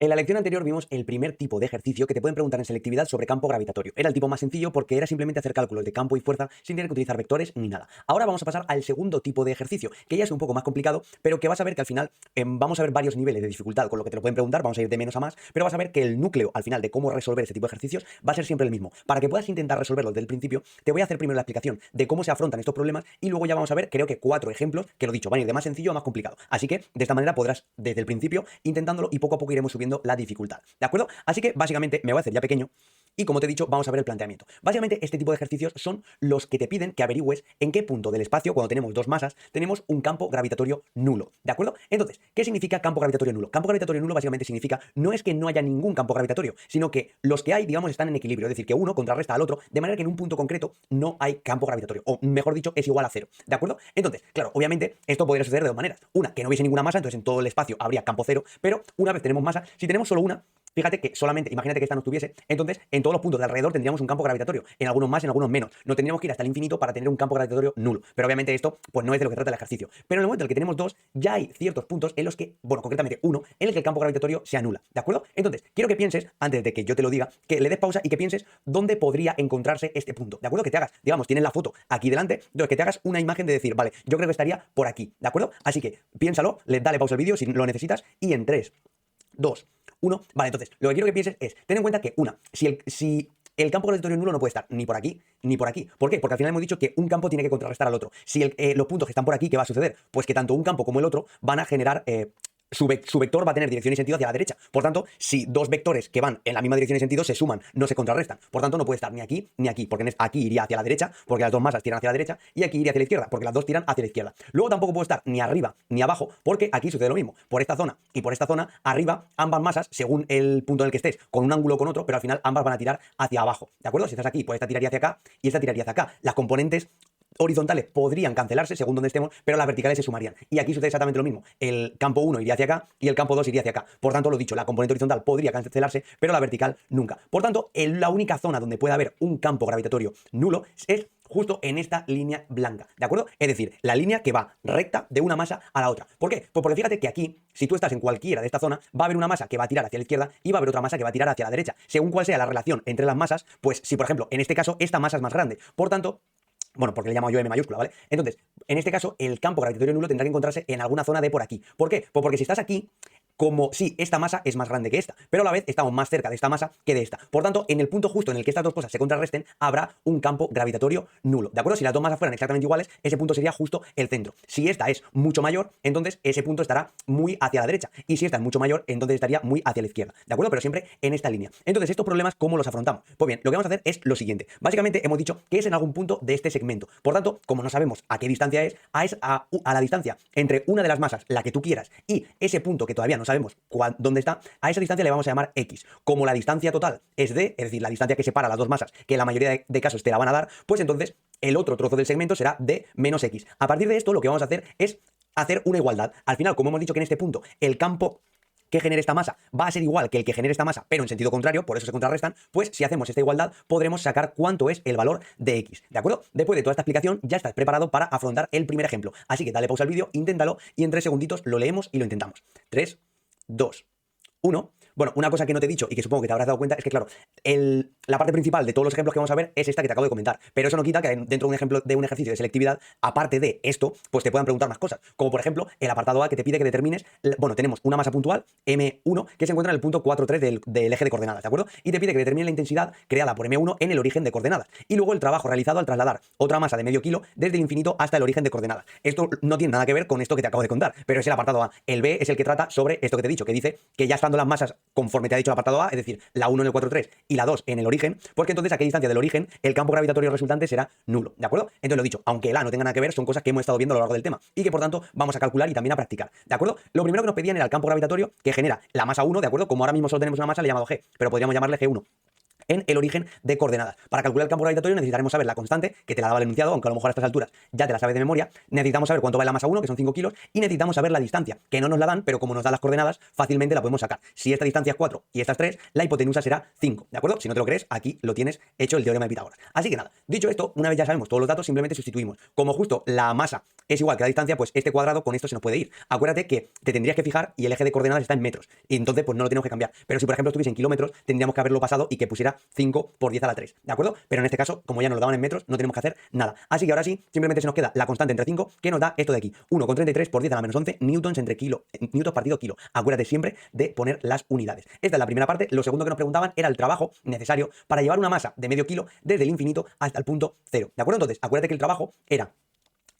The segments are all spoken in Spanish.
En la lección anterior vimos el primer tipo de ejercicio que te pueden preguntar en selectividad sobre campo gravitatorio. Era el tipo más sencillo porque era simplemente hacer cálculos de campo y fuerza sin tener que utilizar vectores ni nada. Ahora vamos a pasar al segundo tipo de ejercicio, que ya es un poco más complicado, pero que vas a ver que al final vamos a ver varios niveles de dificultad con lo que te lo pueden preguntar, vamos a ir de menos a más, pero vas a ver que el núcleo al final de cómo resolver este tipo de ejercicios va a ser siempre el mismo. Para que puedas intentar resolverlo desde el principio, te voy a hacer primero la explicación de cómo se afrontan estos problemas y luego ya vamos a ver, creo que 4 ejemplos, que lo dicho, van a ir de más sencillo a más complicado. Así que de esta manera podrás desde el principio intentándolo y poco a poco iremos subiendo la dificultad. ¿De acuerdo? Así que básicamente me voy a hacer ya pequeño y como te he dicho, vamos a ver el planteamiento. Básicamente este tipo de ejercicios son los que te piden que averigües en qué punto del espacio, cuando tenemos dos masas, tenemos un campo gravitatorio nulo. ¿De acuerdo? Entonces, ¿qué significa campo gravitatorio nulo? Campo gravitatorio nulo básicamente significa no es que no haya ningún campo gravitatorio, sino que los que hay, digamos, están en equilibrio. Es decir, que uno contrarresta al otro, de manera que en un punto concreto no hay campo gravitatorio. O mejor dicho, es igual a cero. ¿De acuerdo? Entonces, claro, obviamente esto podría suceder de dos maneras. Una, que no hubiese ninguna masa, entonces en todo el espacio habría campo cero, pero una vez tenemos masa, si tenemos solo una, fíjate que solamente, imagínate que esta no estuviese, entonces en todos los puntos de alrededor tendríamos un campo gravitatorio, en algunos más, en algunos menos. No tendríamos que ir hasta el infinito para tener un campo gravitatorio nulo. Pero obviamente esto, pues no es de lo que trata el ejercicio. Pero en el momento en el que tenemos dos, ya hay ciertos puntos en los que, bueno, concretamente uno, en el que el campo gravitatorio se anula. ¿De acuerdo? Entonces, quiero que pienses, antes de que yo te lo diga, que le des pausa y que pienses dónde podría encontrarse este punto. ¿De acuerdo? Que te hagas, digamos, tienes la foto aquí delante, entonces que te hagas una imagen de decir, vale, yo creo que estaría por aquí. ¿De acuerdo? Así que piénsalo, dale pausa al vídeo si lo necesitas y en 3, 2, 1. Vale, entonces, lo que quiero que pienses es, ten en cuenta que, si el campo gravitatorio nulo no puede estar ni por aquí ni por aquí. ¿Por qué? Porque al final hemos dicho que un campo tiene que contrarrestar al otro. Si los puntos que están por aquí, ¿qué va a suceder? Pues que tanto un campo como el otro van a generar su vector va a tener dirección y sentido hacia la derecha. Por tanto, si dos vectores que van en la misma dirección y sentido se suman, no se contrarrestan. Por tanto, no puede estar ni aquí ni aquí, porque aquí iría hacia la derecha, porque las dos masas tiran hacia la derecha, y aquí iría hacia la izquierda, porque las dos tiran hacia la izquierda. Luego tampoco puede estar ni arriba ni abajo, porque aquí sucede lo mismo. Por esta zona y por esta zona, arriba, ambas masas, según el punto en el que estés, con un ángulo o con otro, pero al final ambas van a tirar hacia abajo. ¿De acuerdo? Si estás aquí, pues esta tiraría hacia acá y esta tiraría hacia acá. Las componentes horizontales podrían cancelarse según donde estemos, pero las verticales se sumarían. Y aquí sucede exactamente lo mismo. El campo 1 iría hacia acá y el campo 2 iría hacia acá. Por tanto, lo dicho, la componente horizontal podría cancelarse, pero la vertical nunca. Por tanto, la única zona donde puede haber un campo gravitatorio nulo es justo en esta línea blanca, ¿de acuerdo? Es decir, la línea que va recta de una masa a la otra. ¿Por qué? Pues porque fíjate que aquí, si tú estás en cualquiera de esta zona, va a haber una masa que va a tirar hacia la izquierda y va a haber otra masa que va a tirar hacia la derecha. Según cuál sea la relación entre las masas, pues si por ejemplo, en este caso, esta masa es más grande, por tanto, bueno, porque le llamo yo M mayúscula, ¿vale? Entonces, en este caso, el campo gravitatorio nulo tendrá que encontrarse en alguna zona de por aquí. ¿Por qué? Pues porque si estás aquí, como sí, esta masa es más grande que esta, pero a la vez estamos más cerca de esta masa que de esta. Por tanto, en el punto justo en el que estas dos cosas se contrarresten, habrá un campo gravitatorio nulo. ¿De acuerdo? Si las dos masas fueran exactamente iguales, ese punto sería justo el centro. Si esta es mucho mayor, entonces ese punto estará muy hacia la derecha. Y si esta es mucho mayor, entonces estaría muy hacia la izquierda. ¿De acuerdo? Pero siempre en esta línea. Entonces, estos problemas, ¿cómo los afrontamos? Pues bien, lo que vamos a hacer es lo siguiente. Básicamente hemos dicho que es en algún punto de este segmento. Por tanto, como no sabemos a qué distancia es a la distancia entre una de las masas, la que tú quieras, y ese punto que todavía no sabemos dónde está, a esa distancia le vamos a llamar X. Como la distancia total es D, es decir, la distancia que separa las dos masas, que en la mayoría de casos te la van a dar, pues entonces el otro trozo del segmento será D menos X. A partir de esto, lo que vamos a hacer es hacer una igualdad. Al final, como hemos dicho que en este punto el campo que genere esta masa va a ser igual que el que genere esta masa, pero en sentido contrario, por eso se contrarrestan, pues si hacemos esta igualdad podremos sacar cuánto es el valor de X, ¿de acuerdo? Después de toda esta explicación ya estás preparado para afrontar el primer ejemplo, así que dale pausa al vídeo, inténtalo y en 3 segunditos lo leemos y lo intentamos. 3, 2, 1. Bueno, una cosa que no te he dicho y que supongo que te habrás dado cuenta es que, claro, la parte principal de todos los ejemplos que vamos a ver es esta que te acabo de comentar. Pero eso no quita que dentro de un ejemplo de un ejercicio de selectividad, aparte de esto, pues te puedan preguntar más cosas. Como por ejemplo, el apartado A que te pide que determines, bueno, tenemos una masa puntual, M1, que se encuentra en el punto 4,3 del eje de coordenadas, ¿de acuerdo? Y te pide que determines la intensidad creada por M1 en el origen de coordenadas. Y luego el trabajo realizado al trasladar otra masa de medio kilo desde el infinito hasta el origen de coordenadas. Esto no tiene nada que ver con esto que te acabo de contar, pero es el apartado A. El B es el que trata sobre esto que te he dicho, que dice que ya estando las masas conforme te ha dicho el apartado A, es decir, la 1 en el 4,3 y la 2 en el origen, porque entonces a qué distancia del origen el campo gravitatorio resultante será nulo, ¿de acuerdo? Entonces lo dicho, aunque el A no tenga nada que ver, son cosas que hemos estado viendo a lo largo del tema y que por tanto vamos a calcular y también a practicar, ¿de acuerdo? Lo primero que nos pedían era el campo gravitatorio que genera la masa 1, ¿de acuerdo? Como ahora mismo solo tenemos una masa, le he llamado G, pero podríamos llamarle G1. en el origen de coordenadas. Para calcular el campo gravitatorio necesitaremos saber la constante, que te la daba el enunciado, aunque a lo mejor a estas alturas ya te la sabes de memoria. Necesitamos saber cuánto vale la masa 1, que son 5 kilos, y necesitamos saber la distancia, que no nos la dan, pero como nos dan las coordenadas, fácilmente la podemos sacar. Si esta distancia es 4 y esta es 3, la hipotenusa será 5, ¿de acuerdo? Si no te lo crees, aquí lo tienes hecho el teorema de Pitágoras. Así que nada, dicho esto, una vez ya sabemos todos los datos, simplemente sustituimos. Como justo la masa es igual que la distancia, pues este cuadrado con esto se nos puede ir. Acuérdate que te tendrías que fijar y el eje de coordenadas está en metros, y entonces pues no lo tenemos que cambiar. Pero si por ejemplo estuviese en kilómetros, tendríamos que haberlo pasado y que pusiera 5 por 10 a la 3, ¿de acuerdo? Pero en este caso, como ya nos lo daban en metros, no tenemos que hacer nada. Así que ahora sí, simplemente se nos queda la constante entre 5, que nos da esto de aquí, 1,33 por 10 a la menos 11 newtons entre kilo, newtons partido kilo. Acuérdate siempre de poner las unidades. Esta es la primera parte. Lo segundo que nos preguntaban era el trabajo necesario para llevar una masa de medio kilo desde el infinito hasta el punto cero, ¿de acuerdo? Entonces, acuérdate que el trabajo era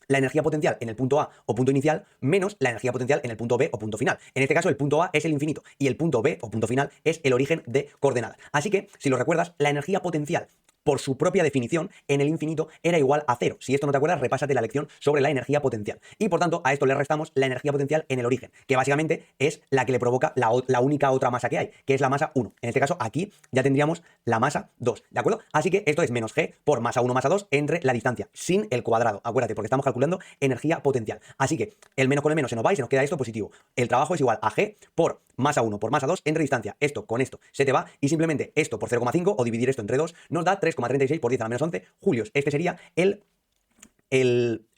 la energía potencial en el punto A o punto inicial menos la energía potencial en el punto B o punto final. En este caso el punto A es el infinito y el punto B o punto final es el origen de coordenadas. Así que, si lo recuerdas, la energía potencial por su propia definición, en el infinito era igual a 0. Si esto no te acuerdas, repásate la lección sobre la energía potencial. Y por tanto, a esto le restamos la energía potencial en el origen, que básicamente es la que le provoca la única otra masa que hay, que es la masa 1. En este caso, aquí ya tendríamos la masa 2, ¿de acuerdo? Así que esto es menos g por masa 1 masa 2 entre la distancia, sin el cuadrado. Acuérdate, porque estamos calculando energía potencial. Así que el menos con el menos se nos va y se nos queda esto positivo. El trabajo es igual a g por masa 1 por masa 2 entre distancia. Esto con esto se te va y simplemente esto por 0,5 o dividir esto entre 2 nos da 3,36 por 10 a la menos 11 julios. Este sería el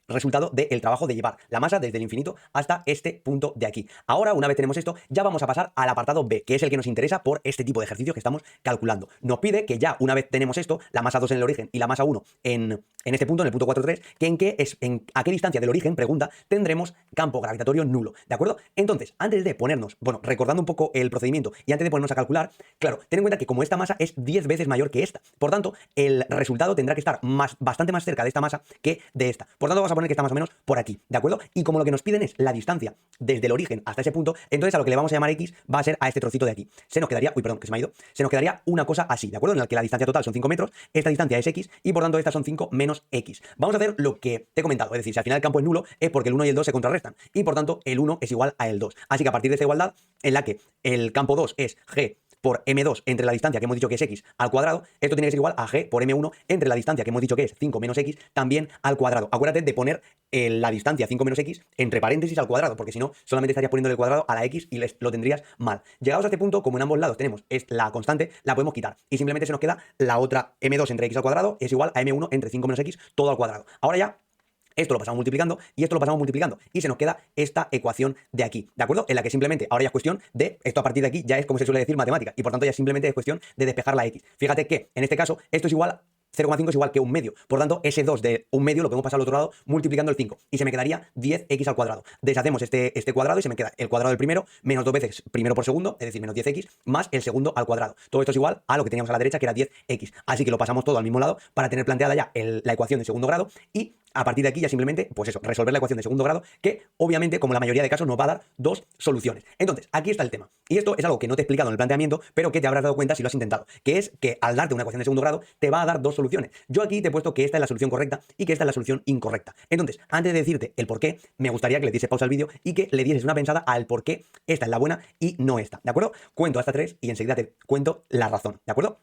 resultado del trabajo de llevar la masa desde el infinito hasta este punto de aquí. Ahora, una vez tenemos esto, ya vamos a pasar al apartado B, que es el que nos interesa por este tipo de ejercicio que estamos calculando. Nos pide que ya una vez tenemos esto, la masa 2 en el origen y la masa 1 en este punto, en el punto 4,3, que a qué distancia del origen, pregunta, tendremos campo gravitatorio nulo, ¿de acuerdo? Entonces, antes de ponernos, bueno, recordando un poco el procedimiento y antes de ponernos a calcular, claro, ten en cuenta que como esta masa es 10 veces mayor que esta, por tanto, el resultado tendrá que estar bastante más cerca de esta masa que de esta. Por tanto, vamos a poner que está más o menos por aquí, ¿de acuerdo? Y como lo que nos piden es la distancia desde el origen hasta ese punto, entonces a lo que le vamos a llamar X va a ser a este trocito de aquí. Se nos quedaría, uy, perdón, que se me ha ido, se nos quedaría una cosa así, ¿de acuerdo? En la que la distancia total son 5 metros, esta distancia es X y por tanto estas son 5 menos X. Vamos a hacer lo que te he comentado, es decir, si al final el campo es nulo es porque el 1 y el 2 se contrarrestan y por tanto el 1 es igual a el 2. Así que a partir de esta igualdad en la que el campo 2 es G por m2 entre la distancia que hemos dicho que es x al cuadrado, esto tiene que ser igual a g por m1 entre la distancia que hemos dicho que es 5 menos x también al cuadrado. Acuérdate de poner la distancia 5 menos x entre paréntesis al cuadrado, porque si no, solamente estarías poniendo el cuadrado a la x y lo tendrías mal. Llegados a este punto, como en ambos lados tenemos la constante, la podemos quitar y simplemente se nos queda la otra m2 entre x al cuadrado es igual a m1 entre 5 menos x todo al cuadrado. Ahora ya esto lo pasamos multiplicando y esto lo pasamos multiplicando y se nos queda esta ecuación de aquí, ¿de acuerdo? En la que simplemente ahora ya es cuestión de, esto a partir de aquí ya es como se suele decir matemática y por tanto ya simplemente es cuestión de despejar la x. Fíjate que en este caso esto es igual 0,5 es igual que un medio. Por tanto, ese 2 de un medio lo podemos pasar al otro lado multiplicando el 5. Y se me quedaría 10x al cuadrado. Deshacemos este cuadrado y se me queda el cuadrado del primero menos 2 veces primero por segundo, es decir, menos 10x, más el segundo al cuadrado. Todo esto es igual a lo que teníamos a la derecha, que era 10x. Así que lo pasamos todo al mismo lado para tener planteada ya la ecuación de segundo grado y a partir de aquí ya simplemente, pues eso, resolver la ecuación de segundo grado, que obviamente, como la mayoría de casos, nos va a dar dos soluciones. Entonces, aquí está el tema. Y esto es algo que no te he explicado en el planteamiento, pero que te habrás dado cuenta si lo has intentado, que es que al darte una ecuación de segundo grado, te va a dar dos soluciones. Yo aquí te he puesto que esta es la solución correcta y que esta es la solución incorrecta. Entonces, antes de decirte el por qué, me gustaría que le dieses pausa al vídeo y que le dieses una pensada al por qué esta es la buena y no esta, ¿de acuerdo? Cuento hasta 3 y enseguida te cuento la razón, ¿de acuerdo?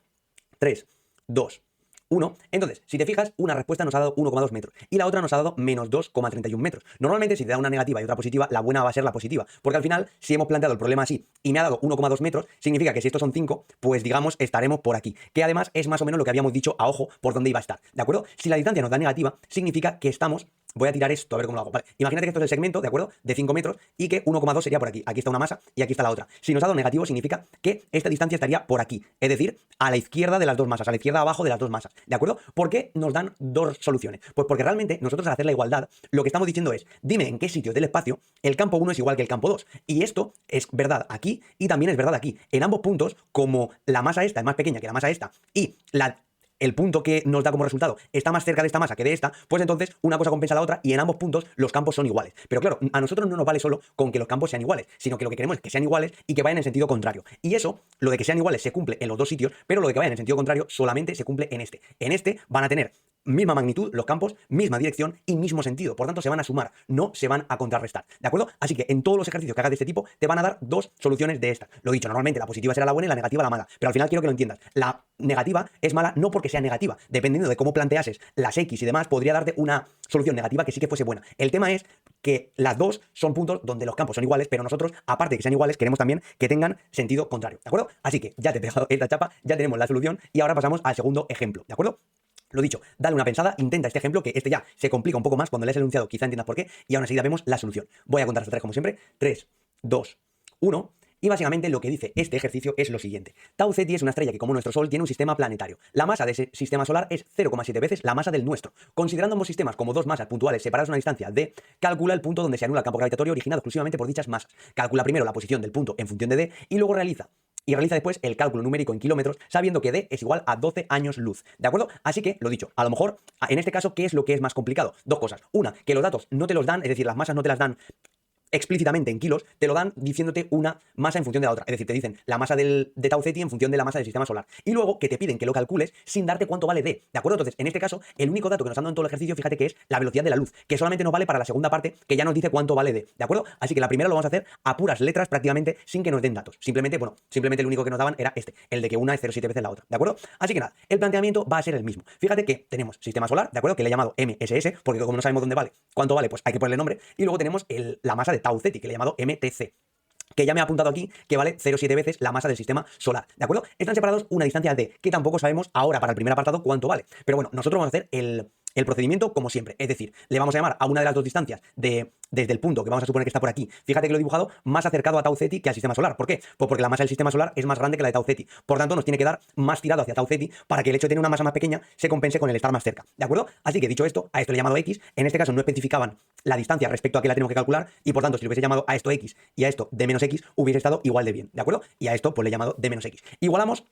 3, 2, 1. Entonces, si te fijas, una respuesta nos ha dado 1,2 metros y la otra nos ha dado menos 2,31 metros. Normalmente, si te da una negativa y otra positiva, la buena va a ser la positiva, porque al final, si hemos planteado el problema así y me ha dado 1,2 metros, significa que si estos son 5, pues digamos, estaremos por aquí, que además es más o menos lo que habíamos dicho a ojo por dónde iba a estar, ¿de acuerdo? Si la distancia nos da negativa, significa que estamos... Voy a tirar esto, a ver cómo lo hago. Vale. Imagínate que esto es el segmento, ¿de acuerdo? De 5 metros y que 1,2 sería por aquí. Aquí está una masa y aquí está la otra. Si nos ha dado negativo, significa que esta distancia estaría por aquí. Es decir, a la izquierda de las dos masas, a la izquierda abajo de las dos masas. ¿De acuerdo? ¿Por qué nos dan dos soluciones? Pues porque realmente nosotros al hacer la igualdad, lo que estamos diciendo es, dime en qué sitio del espacio el campo 1 es igual que el campo 2. Y esto es verdad aquí y también es verdad aquí. En ambos puntos, como la masa esta es más pequeña que la masa esta y el punto que nos da como resultado está más cerca de esta masa que de esta, pues entonces una cosa compensa a la otra y en ambos puntos los campos son iguales. Pero claro, a nosotros no nos vale solo con que los campos sean iguales, sino que lo que queremos es que sean iguales y que vayan en sentido contrario. Y eso, lo de que sean iguales, se cumple en los dos sitios, pero lo de que vayan en sentido contrario solamente se cumple en este. En este van a tener misma magnitud los campos, misma dirección y mismo sentido. Por tanto, se van a sumar, no se van a contrarrestar. ¿De acuerdo? Así que en todos los ejercicios que hagas de este tipo, te van a dar dos soluciones de estas. Lo dicho, normalmente la positiva será la buena y la negativa la mala. Pero al final quiero que lo entiendas. La negativa es mala no porque sea negativa. Dependiendo de cómo planteases las X y demás, podría darte una solución negativa que sí que fuese buena. El tema es que las dos son puntos donde los campos son iguales, pero nosotros, aparte de que sean iguales, queremos también que tengan sentido contrario. ¿De acuerdo? Así que ya te he dejado esta chapa, ya tenemos la solución y ahora pasamos al segundo ejemplo. ¿De acuerdo? Lo dicho, dale una pensada, intenta este ejemplo, que este ya se complica un poco más cuando lees el enunciado, quizá entiendas por qué, y aún así vemos la solución. Voy a contar hasta 3 como siempre. 3, 2, 1. Y básicamente lo que dice este ejercicio es lo siguiente. Tau Ceti es una estrella que, como nuestro Sol, tiene un sistema planetario. La masa de ese sistema solar es 0,7 veces la masa del nuestro. Considerando ambos sistemas como dos masas puntuales separadas a una distancia d, calcula el punto donde se anula el campo gravitatorio originado exclusivamente por dichas masas. Calcula primero la posición del punto en función de d y luego realiza después el cálculo numérico en kilómetros, sabiendo que d es igual a 12 años luz. ¿De acuerdo? Así que, lo dicho, a lo mejor, en este caso, ¿qué es lo que es más complicado? Dos cosas. Una, que los datos no te los dan, es decir, las masas no te las dan explícitamente en kilos, te lo dan diciéndote una masa en función de la otra. Es decir, te dicen la masa de Tau Ceti en función de la masa del sistema solar. Y luego que te piden que lo calcules sin darte cuánto vale D. ¿De acuerdo? Entonces, en este caso, el único dato que nos han dado en todo el ejercicio, fíjate que es la velocidad de la luz, que solamente nos vale para la segunda parte, que ya nos dice cuánto vale D. ¿De acuerdo? Así que la primera lo vamos a hacer a puras letras prácticamente sin que nos den datos. Simplemente el único que nos daban era este, el de que una es 0,7 veces la otra. ¿De acuerdo? Así que nada, el planteamiento va a ser el mismo. Fíjate que tenemos sistema solar, ¿de acuerdo? Que le he llamado MSS, porque como no sabemos dónde vale, cuánto vale, pues hay que ponerle nombre. Y luego tenemos la masa de Tau Ceti, que le he llamado MTC, que ya me ha apuntado aquí que vale 0,7 veces la masa del sistema solar, ¿de acuerdo? Están separados una distancia d, que tampoco sabemos ahora para el primer apartado cuánto vale. Pero bueno, nosotros vamos a hacer el procedimiento como siempre, es decir, le vamos a llamar a una de las dos distancias desde el punto que vamos a suponer que está por aquí. Fíjate que lo he dibujado más acercado a Tau Ceti que al sistema solar. ¿Por qué? Pues porque la masa del sistema solar es más grande que la de Tau Ceti. Por tanto, nos tiene que dar más tirado hacia Tau Ceti para que el hecho de tener una masa más pequeña se compense con el estar más cerca. ¿De acuerdo? Así que dicho esto, a esto le he llamado X. En este caso no especificaban la distancia respecto a que la tenemos que calcular y por tanto, si le hubiese llamado a esto X y a esto D menos X, hubiese estado igual de bien. ¿De acuerdo? Y a esto pues le he llamado D menos X. Igualamos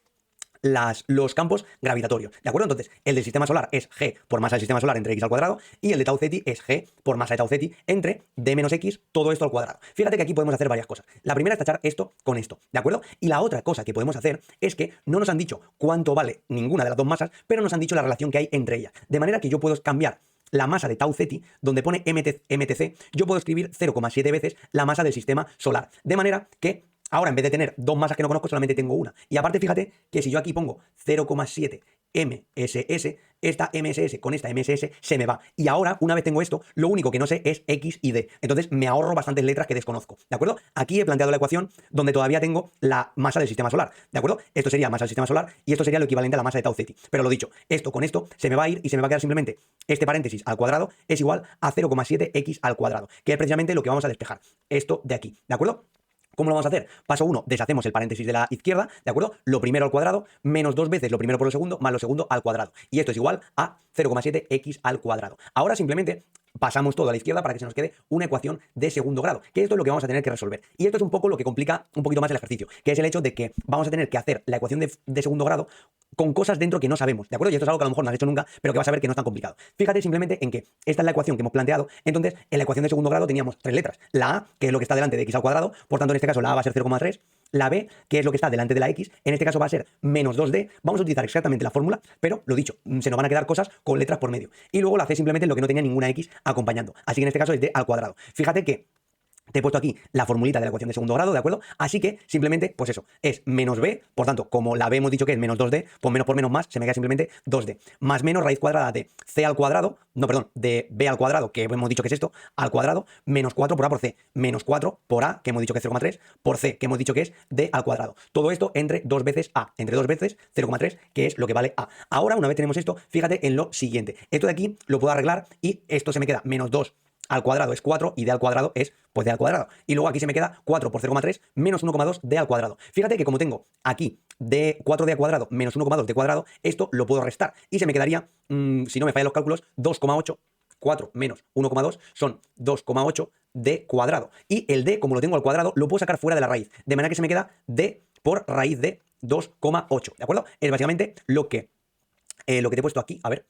los campos gravitatorios, ¿de acuerdo? Entonces, el del sistema solar es G por masa del sistema solar entre X al cuadrado y el de Tau Ceti es G por masa de Tau Ceti entre D menos X, todo esto al cuadrado. Fíjate que aquí podemos hacer varias cosas. La primera es tachar esto con esto, ¿de acuerdo? Y la otra cosa que podemos hacer es que no nos han dicho cuánto vale ninguna de las dos masas, pero nos han dicho la relación que hay entre ellas. De manera que yo puedo cambiar la masa de Tau Ceti, donde pone MTC, yo puedo escribir 0,7 veces la masa del sistema solar. De manera que ahora, en vez de tener dos masas que no conozco, solamente tengo una. Y aparte, fíjate que si yo aquí pongo 0,7 MSS, esta MSS con esta MSS se me va. Y ahora, una vez tengo esto, lo único que no sé es X y D. Entonces, me ahorro bastantes letras que desconozco. ¿De acuerdo? Aquí he planteado la ecuación donde todavía tengo la masa del sistema solar. ¿De acuerdo? Esto sería masa del sistema solar y esto sería lo equivalente a la masa de Tau Ceti. Pero lo dicho, esto con esto se me va a ir y se me va a quedar simplemente este paréntesis al cuadrado es igual a 0,7X al cuadrado, que es precisamente lo que vamos a despejar. Esto de aquí. ¿De acuerdo? ¿Cómo lo vamos a hacer? Paso 1, deshacemos el paréntesis de la izquierda, ¿de acuerdo? Lo primero al cuadrado, menos 2 veces lo primero por lo segundo, más lo segundo al cuadrado. Y esto es igual a 0,7x al cuadrado. Ahora simplemente pasamos todo a la izquierda para que se nos quede una ecuación de segundo grado, que esto es lo que vamos a tener que resolver. Y esto es un poco lo que complica un poquito más el ejercicio, que es el hecho de que vamos a tener que hacer la ecuación de segundo grado con cosas dentro que no sabemos, ¿de acuerdo? Y esto es algo que a lo mejor no has hecho nunca, pero que vas a ver que no es tan complicado. Fíjate simplemente en que esta es la ecuación que hemos planteado, entonces en la ecuación de segundo grado teníamos tres letras. La A, que es lo que está delante de x al cuadrado, por tanto en este caso la A va a ser 0,3, la B, que es lo que está delante de la X, en este caso va a ser menos 2D, vamos a utilizar exactamente la fórmula, pero lo dicho, se nos van a quedar cosas con letras por medio. Y luego la C simplemente lo que no tenía ninguna X acompañando, así que en este caso es D al cuadrado. Fíjate que te he puesto aquí la formulita de la ecuación de segundo grado, ¿de acuerdo? Así que simplemente, pues eso, es menos b, por tanto, como la b hemos dicho que es menos 2d, pues menos por menos más, se me queda simplemente 2d. Más menos raíz cuadrada de c al cuadrado, no, perdón, de b al cuadrado, que hemos dicho que es esto, al cuadrado, menos 4 por a por c, menos 4 por a, que hemos dicho que es 0,3, por c, que hemos dicho que es d al cuadrado. Todo esto entre 2 veces a, entre 2 veces 0,3, que es lo que vale a. Ahora, una vez tenemos esto, fíjate en lo siguiente. Esto de aquí lo puedo arreglar y esto se me queda menos 2 al cuadrado es 4 y d al cuadrado es pues d al cuadrado. Y luego aquí se me queda 4 por 0,3 menos 1,2 d al cuadrado. Fíjate que como tengo aquí de 4d al cuadrado menos 1,2 d cuadrado, esto lo puedo restar y se me quedaría, si no me fallan los cálculos, 2,8. 4 menos 1,2 son 2,8 d cuadrado. Y el d, como lo tengo al cuadrado, lo puedo sacar fuera de la raíz. De manera que se me queda d por raíz de 2,8. ¿De acuerdo? Es básicamente lo que te he puesto aquí. A ver.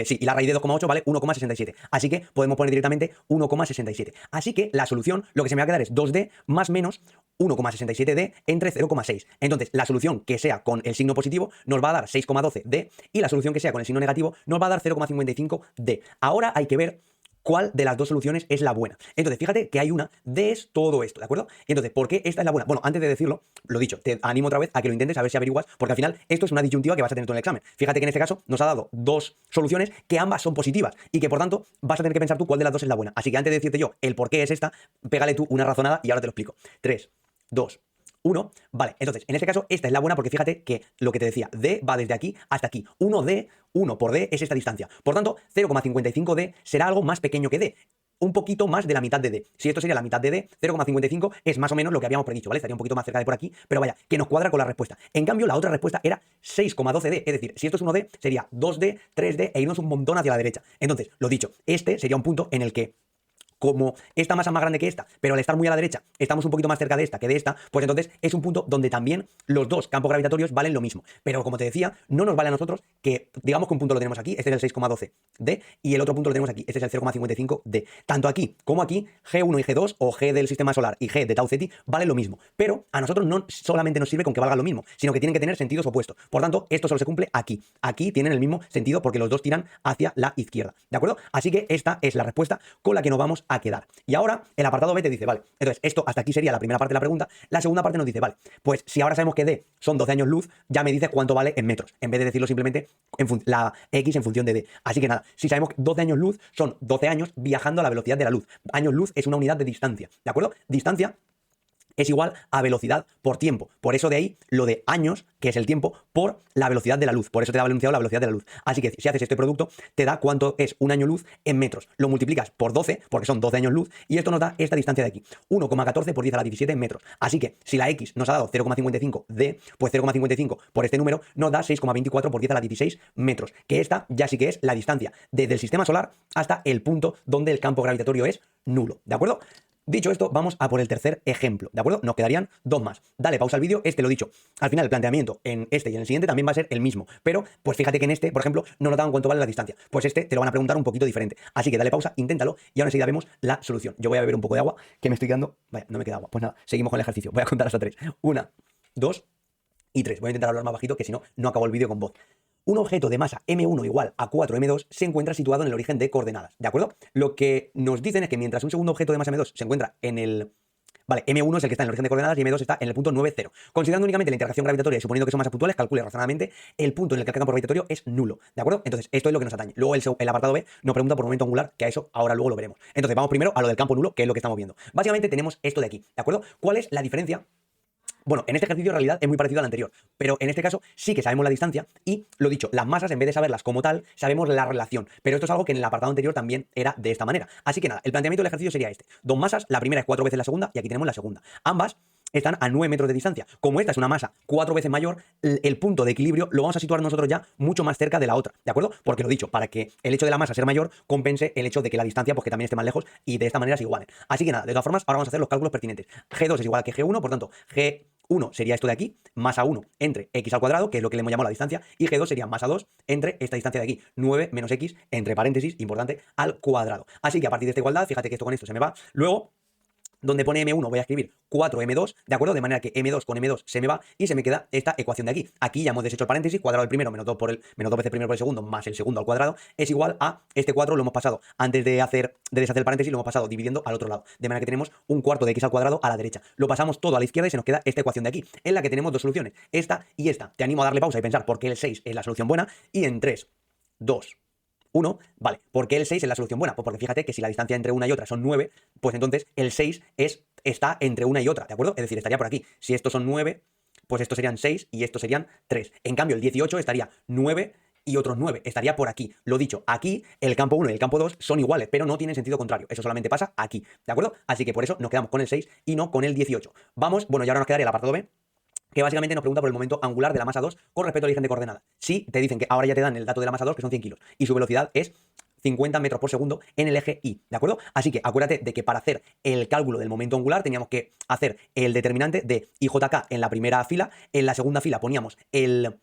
Sí, y la raíz de 2,8 vale 1,67. Así que podemos poner directamente 1,67. Así que la solución, lo que se me va a quedar es 2D más menos 1,67D entre 0,6. Entonces, la solución que sea con el signo positivo nos va a dar 6,12D y la solución que sea con el signo negativo nos va a dar 0,55D. Ahora hay que ver cuál de las dos soluciones es la buena. Entonces, fíjate que hay una D es todo esto, ¿de acuerdo? Y entonces, ¿por qué esta es la buena? Bueno, antes de decirlo, lo dicho, te animo otra vez a que lo intentes, a ver si averiguas, porque al final esto es una disyuntiva que vas a tener tú en el examen. Fíjate que en este caso nos ha dado dos soluciones que ambas son positivas y que por tanto vas a tener que pensar tú cuál de las dos es la buena. Así que antes de decirte yo el por qué es esta, pégale tú una razonada y ahora te lo explico. 3, 2, 1, vale, entonces, en este caso, esta es la buena porque fíjate que lo que te decía, D va desde aquí hasta aquí. 1D, 1 por D es esta distancia. Por tanto, 0,55D será algo más pequeño que D. Un poquito más de la mitad de D. Si esto sería la mitad de D, 0,55 es más o menos lo que habíamos predicho, ¿vale? Estaría un poquito más cerca de por aquí, pero vaya, que nos cuadra con la respuesta. En cambio, la otra respuesta era 6,12D, es decir, si esto es 1D, sería 2D, 3D e irnos un montón hacia la derecha. Entonces, lo dicho, este sería un punto en el que como esta masa más grande que esta, pero al estar muy a la derecha estamos un poquito más cerca de esta que de esta, pues entonces es un punto donde también los dos campos gravitatorios valen lo mismo. Pero como te decía, no nos vale a nosotros que, digamos que un punto lo tenemos aquí, este es el 6,12D, y el otro punto lo tenemos aquí, este es el 0,55D. Tanto aquí como aquí, G1 y G2, o G del sistema solar y G de Tau Ceti, valen lo mismo. Pero a nosotros no solamente nos sirve con que valgan lo mismo, sino que tienen que tener sentidos opuestos. Por tanto, esto solo se cumple aquí. Aquí tienen el mismo sentido porque los dos tiran hacia la izquierda. ¿De acuerdo? Así que esta es la respuesta con la que nos vamos a quedar. Y ahora el apartado B te dice, vale, entonces esto hasta aquí sería la primera parte de la pregunta. La segunda parte nos dice, vale, pues si ahora sabemos que D son 12 años luz, ya me dice cuánto vale en metros, en vez de decirlo simplemente la X en función de D. Así que nada, si sabemos que 12 años luz son 12 años viajando a la velocidad de la luz. Años luz es una unidad de distancia, ¿de acuerdo? Distancia es igual a velocidad por tiempo. Por eso de ahí lo de años, que es el tiempo, por la velocidad de la luz. Por eso te da enunciado la velocidad de la luz. Así que si haces este producto, te da cuánto es un año luz en metros. Lo multiplicas por 12, porque son 12 años luz, y esto nos da esta distancia de aquí. 1,14 por 10 a la 17 metros. Así que si la X nos ha dado 0,55 D, pues 0,55 por este número nos da 6,24 por 10 a la 16 metros. Que esta ya sí que es la distancia desde el sistema solar hasta el punto donde el campo gravitatorio es nulo. ¿De acuerdo? Dicho esto, vamos a por el tercer ejemplo, ¿de acuerdo? Nos quedarían dos más. Dale pausa al vídeo, lo dicho. Al final el planteamiento en este y en el siguiente también va a ser el mismo, pero pues fíjate que en este, por ejemplo, no nos dan cuánto vale la distancia. Pues este te lo van a preguntar un poquito diferente. Así que dale pausa, inténtalo y ahora enseguida vemos la solución. Yo voy a beber un poco de agua, que me estoy quedando... Vaya, no me queda agua. Pues nada, seguimos con el ejercicio. Voy a contar hasta 3. 1, 2 y 3. Voy a intentar hablar más bajito, que si no, no acabo el vídeo con voz. Un objeto de masa m1 igual a 4m2 se encuentra situado en el origen de coordenadas, ¿de acuerdo? Lo que nos dicen es que mientras un segundo objeto de masa m2 se encuentra en el... Vale, M1 es el que está en el origen de coordenadas y M2 está en el punto 9, 0. Considerando únicamente la interacción gravitatoria y suponiendo que son masas puntuales, calcule razonadamente el punto en el que el campo gravitatorio es nulo, ¿de acuerdo? Entonces, esto es lo que nos atañe. Luego el apartado B nos pregunta por momento angular, que a eso ahora luego lo veremos. Entonces, vamos primero a lo del campo nulo, que es lo que estamos viendo. Básicamente tenemos esto de aquí, ¿de acuerdo? ¿Cuál es la diferencia? Bueno, en este ejercicio en realidad es muy parecido al anterior, pero en este caso sí que sabemos la distancia y, lo dicho, las masas, en vez de saberlas como tal, sabemos la relación. Pero esto es algo que en el apartado anterior también era de esta manera. Así que nada, el planteamiento del ejercicio sería este. Dos masas, la primera es 4 veces la segunda y aquí tenemos la segunda. Ambas están a 9 metros de distancia. Como esta es una masa 4 veces mayor, el punto de equilibrio lo vamos a situar nosotros ya mucho más cerca de la otra, ¿de acuerdo? Porque lo dicho, para que el hecho de la masa ser mayor compense el hecho de que la distancia, pues que también esté más lejos y de esta manera se igualen. Así que nada, de todas formas, ahora vamos a hacer los cálculos pertinentes. G2 es igual a que G1, por tanto, G1 sería esto de aquí, masa 1 entre x al cuadrado, que es lo que le hemos llamado la distancia, y G2 sería masa 2 entre esta distancia de aquí, 9 menos x, entre paréntesis, importante, al cuadrado. Así que a partir de esta igualdad, fíjate que esto con esto se me va. Luego, donde pone M1 voy a escribir 4M2, ¿de acuerdo? De manera que M2 con M2 se me va y se me queda esta ecuación de aquí. Aquí ya hemos deshecho el paréntesis, cuadrado del primero menos 2 veces primero por el segundo más el segundo al cuadrado es igual a este 4 lo hemos pasado, antes de deshacer el paréntesis lo hemos pasado dividiendo al otro lado. De manera que tenemos un cuarto de x al cuadrado a la derecha. Lo pasamos todo a la izquierda y se nos queda esta ecuación de aquí, en la que tenemos dos soluciones, esta y esta. Te animo a darle pausa y pensar por qué el 6 es la solución buena y en 3, 2, 1, vale, ¿por qué el 6 es la solución buena? Pues porque fíjate que si la distancia entre una y otra son 9, pues entonces el 6 está entre una y otra, ¿de acuerdo? Es decir, estaría por aquí. Si estos son 9, pues estos serían 6 y estos serían 3. En cambio, el 18 estaría 9 y otros 9. Estaría por aquí. Lo dicho, aquí el campo 1 y el campo 2 son iguales, pero no tienen sentido contrario. Eso solamente pasa aquí, ¿de acuerdo? Así que por eso nos quedamos con el 6 y no con el 18. Vamos, bueno, y ahora nos quedaría el apartado B, que básicamente nos pregunta por el momento angular de la masa 2 con respecto al origen de coordenadas. Si te dicen que ahora ya te dan el dato de la masa 2, que son 100 kilos, y su velocidad es 50 metros por segundo en el eje Y, ¿de acuerdo? Así que acuérdate de que para hacer el cálculo del momento angular teníamos que hacer el determinante de IJK en la primera fila, en la segunda fila poníamos el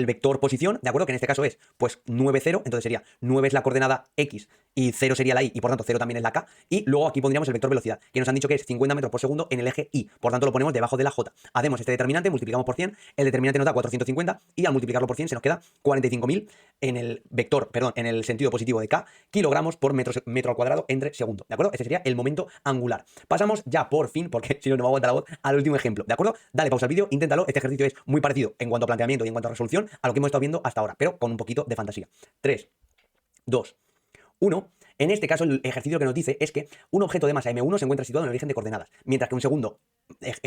vector posición, ¿de acuerdo? Que en este caso es, pues, 9, 0, entonces sería 9 es la coordenada X y 0 sería la y por tanto 0 también es la k, y luego aquí pondríamos el vector velocidad, que nos han dicho que es 50 metros por segundo en el eje y, por tanto lo ponemos debajo de la j. Hacemos este determinante, multiplicamos por 100, el determinante nos da 450 y al multiplicarlo por 100 se nos queda 45.000 en el vector, perdón, en el sentido positivo de k, kilogramos por metro al cuadrado entre segundo, ¿de acuerdo? Ese sería el momento angular. Pasamos ya por fin, porque si no, no me aguanta la voz, al último ejemplo, ¿de acuerdo? Dale pausa al vídeo, inténtalo, este ejercicio es muy parecido en cuanto a planteamiento y en cuanto a resolución a lo que hemos estado viendo hasta ahora, pero con un poquito de fantasía. 3, 2, 1. En este caso, el ejercicio que nos dice es que un objeto de masa M1 se encuentra situado en el origen de coordenadas, mientras que un segundo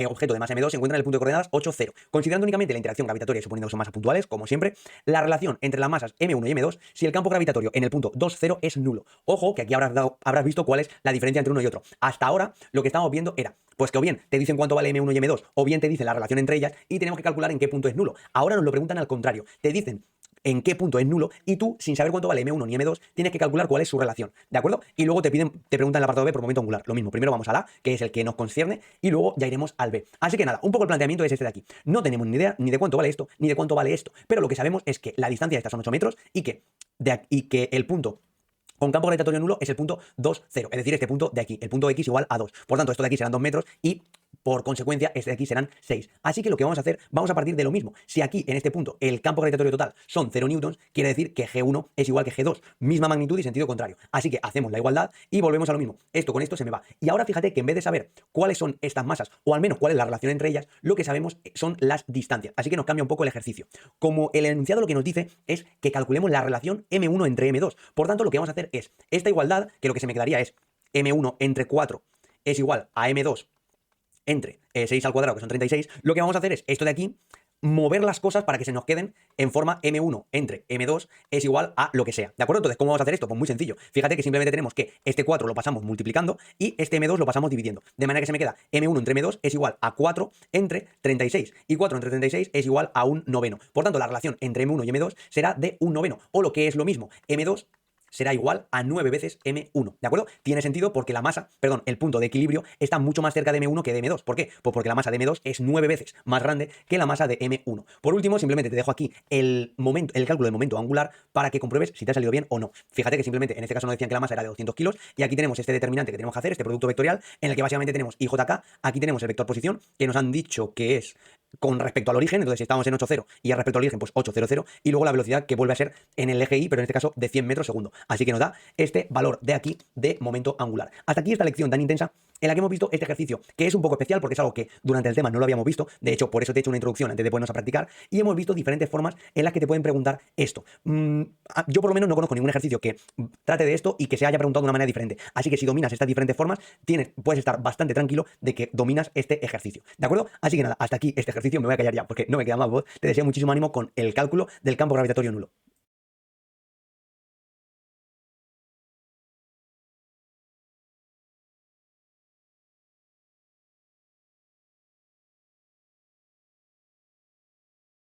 objeto de masa M2 se encuentra en el punto de coordenadas 8, 0. Considerando únicamente la interacción gravitatoria y suponiendo que son masas puntuales, como siempre, la relación entre las masas M1 y M2, si el campo gravitatorio en el punto 2, 0 es nulo. Ojo, que aquí habrás visto cuál es la diferencia entre uno y otro. Hasta ahora, lo que estábamos viendo era, pues que o bien te dicen cuánto vale M1 y M2, o bien te dicen la relación entre ellas y tenemos que calcular en qué punto es nulo. Ahora nos lo preguntan al contrario. Te dicen en qué punto es nulo y tú, sin saber cuánto vale M1 ni M2, tienes que calcular cuál es su relación, ¿de acuerdo? Y luego te preguntan en el apartado B por momento angular, lo mismo, primero vamos al A, que es el que nos concierne, y luego ya iremos al B. Así que nada, un poco el planteamiento es este de aquí. No tenemos ni idea ni de cuánto vale esto, ni de cuánto vale esto, pero lo que sabemos es que la distancia de estas son 8 metros y que el punto con campo gravitatorio nulo es el punto 2, 0, es decir, este punto de aquí, el punto X igual a 2. Por tanto, esto de aquí serán 2 metros y por consecuencia, este de aquí serán 6. Así que lo que vamos a hacer, vamos a partir de lo mismo. Si aquí, en este punto, el campo gravitatorio total son 0 newtons, quiere decir que G1 es igual que G2. Misma magnitud y sentido contrario. Así que hacemos la igualdad y volvemos a lo mismo. Esto con esto se me va. Y ahora fíjate que en vez de saber cuáles son estas masas, o al menos cuál es la relación entre ellas, lo que sabemos son las distancias. Así que nos cambia un poco el ejercicio. Como el enunciado lo que nos dice es que calculemos la relación M1 entre M2. Por tanto, lo que vamos a hacer es esta igualdad, que lo que se me quedaría es M1 entre 4 es igual a M2 entre 6 al cuadrado, que son 36, lo que vamos a hacer es esto de aquí, mover las cosas para que se nos queden en forma M1 entre M2 es igual a lo que sea, ¿de acuerdo? Entonces, ¿cómo vamos a hacer esto? Pues muy sencillo. Fíjate que simplemente tenemos que este 4 lo pasamos multiplicando y este M2 lo pasamos dividiendo. De manera que se me queda M1 entre M2 es igual a 4 entre 36. Y 4 entre 36 es igual a un noveno. Por tanto, la relación entre M1 y M2 será de un noveno. O lo que es lo mismo, M2 será igual a 9 veces M1, ¿de acuerdo? Tiene sentido porque la masa, perdón, el punto de equilibrio está mucho más cerca de M1 que de M2. ¿Por qué? Pues porque la masa de M2 es 9 veces más grande que la masa de M1. Por último, simplemente te dejo aquí el cálculo del momento angular para que compruebes si te ha salido bien o no. Fíjate que simplemente en este caso nos decían que la masa era de 200 kilos y aquí tenemos este determinante que tenemos que hacer, este producto vectorial, en el que básicamente tenemos IJK, aquí tenemos el vector posición, que nos han dicho que es con respecto al origen, entonces si estamos en 8, 0 y al respecto al origen, pues 8, 0, 0, y luego la velocidad que vuelve a ser en el eje Y, pero en este caso de 100 metros segundo. Así que nos da este valor de aquí de momento angular. Hasta aquí esta lección tan intensa en la que hemos visto este ejercicio, que es un poco especial porque es algo que durante el tema no lo habíamos visto. De hecho, por eso te he hecho una introducción antes de ponernos a practicar, y hemos visto diferentes formas en las que te pueden preguntar esto. Yo por lo menos no conozco ningún ejercicio que trate de esto y que se haya preguntado de una manera diferente. Así que si dominas estas diferentes formas, puedes estar bastante tranquilo de que dominas este ejercicio. ¿De acuerdo? Así que nada, hasta aquí este ejercicio. Me voy a callar ya porque no me queda más voz. Te deseo muchísimo ánimo con el cálculo del campo gravitatorio nulo.